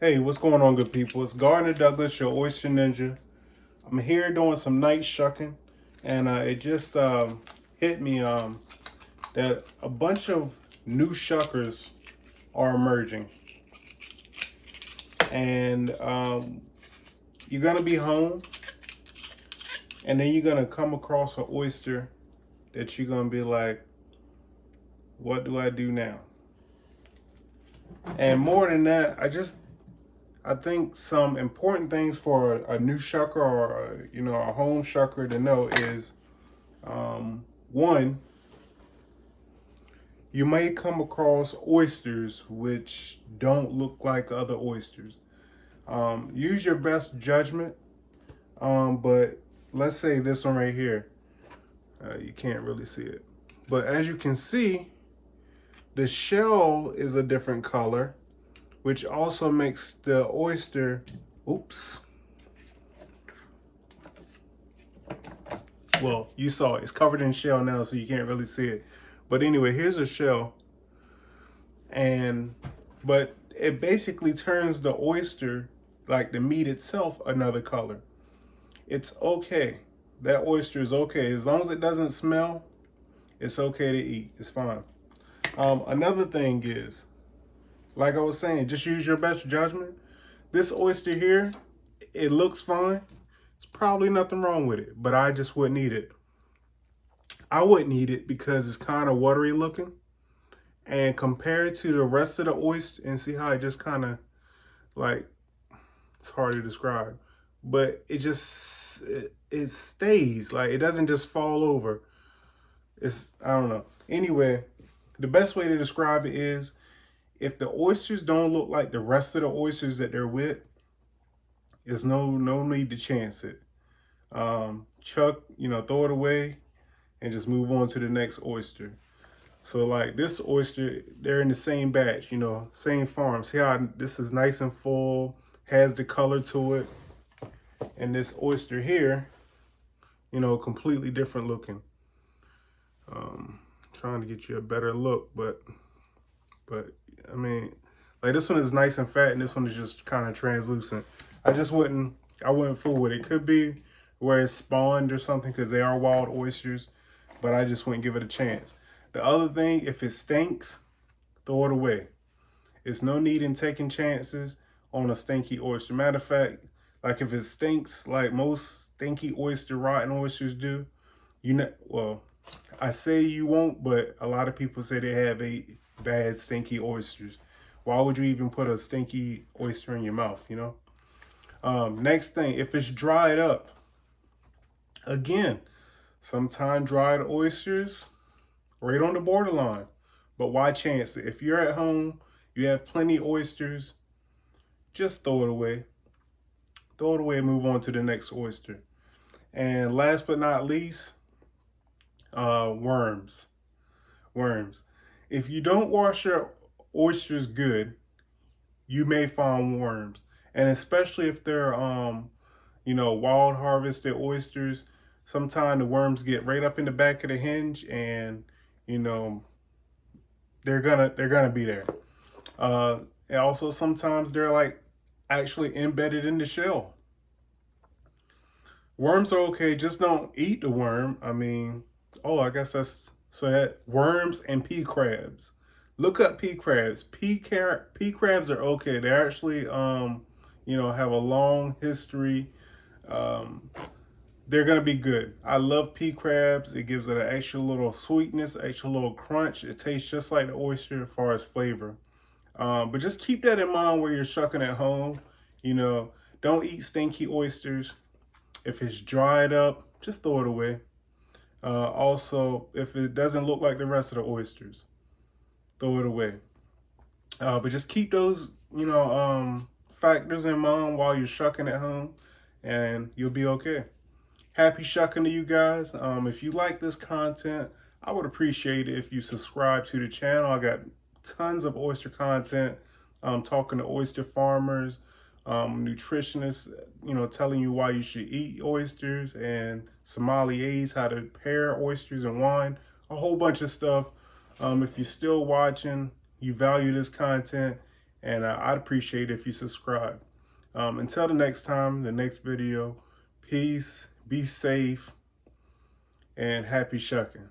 Hey, what's going on, good people? It's Gardner Douglas, your Oyster Ninja. I'm here doing some night shucking, and it just hit me that a bunch of new shuckers are emerging, and you're gonna be home, and then you're gonna come across an oyster that you're gonna be like, "What do I do now?" And more than that, I think some important things for a new shucker or a home shucker to know is one, you may come across oysters which don't look like other oysters. Use your best judgment, but let's say this one right here. You can't really see it, but as you can see, the shell is a different color, which also makes the oyster, oops. Well, you saw it. It's covered in shell now, so you can't really see it. But anyway, here's a shell. But it basically turns the oyster, like the meat itself, another color. It's okay. That oyster is okay. As long as it doesn't smell, it's okay to eat. It's fine. Another thing is, like I was saying, just use your best judgment. This oyster here, it looks fine. It's probably nothing wrong with it, but I just wouldn't eat it. I wouldn't eat it because it's kind of watery looking. And compared to the rest of the oyster, and see how it just kind of like, it's hard to describe, but it stays, like it doesn't just fall over. I don't know. Anyway, the best way to describe it is if the oysters don't look like the rest of the oysters that they're with, there's no need to chance it. Chuck, throw it away and just move on to the next oyster. So like this oyster, they're in the same batch, same farm. See how this is nice and full, has the color to it. And this oyster here, completely different looking. Trying to get you a better look, but I mean, like this one is nice and fat and this one is just kind of translucent. I wouldn't fool with it. Could be where it's spawned or something because they are wild oysters, but I just wouldn't give it a chance. The other thing, if it stinks, throw it away. It's no need in taking chances on a stinky oyster. Matter of fact, like if it stinks like most stinky rotten oysters do, well, I say you won't, but a lot of people say they have bad stinky oysters. Why would you even put a stinky oyster in your mouth, Next thing, if it's dried up, again, sometimes dried oysters, right on the borderline. But why chance it? If you're at home, you have plenty of oysters, just throw it away. Throw it away and move on to the next oyster. And last but not least, worms. Worms. If you don't wash your oysters good, you may find worms. And especially if they're wild harvested oysters, sometimes the worms get right up in the back of the hinge and they're gonna be there. And also sometimes they're like actually embedded in the shell. Worms are okay, just don't eat the worm. I mean, I guess that's so that worms and pea crabs. Look up pea crabs. Pea crabs are okay. They actually have a long history. They're gonna be good. I love pea crabs. It gives it an extra little sweetness, extra little crunch. It tastes just like the oyster as far as flavor. But just keep that in mind where you're shucking at home. Don't eat stinky oysters. If it's dried up, just throw it away. Also, if it doesn't look like the rest of the oysters, throw it away. But just keep those, factors in mind while you're shucking at home, and you'll be okay. Happy shucking to you guys. If you like this content, I would appreciate it if you subscribe to the channel. I got tons of oyster content. Talking to oyster farmers, nutritionists, telling you why you should eat oysters, and sommeliers, how to pair oysters and wine, a whole bunch of stuff. If you're still watching, you value this content, And I'd appreciate it if you subscribe. Until the next time, the next video, peace, be safe, and happy shucking.